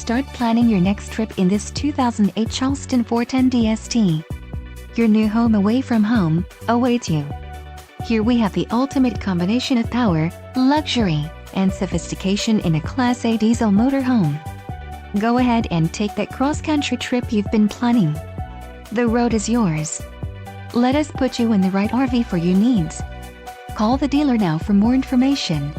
Start planning your next trip in this 2008 Charleston 410DST. Your new home away from home awaits you. Here we have the ultimate combination of power, luxury, and sophistication in a Class A diesel motorhome. Go ahead and take that cross-country trip you've been planning. The road is yours. Let us put you in the right RV for your needs. Call the dealer now for more information.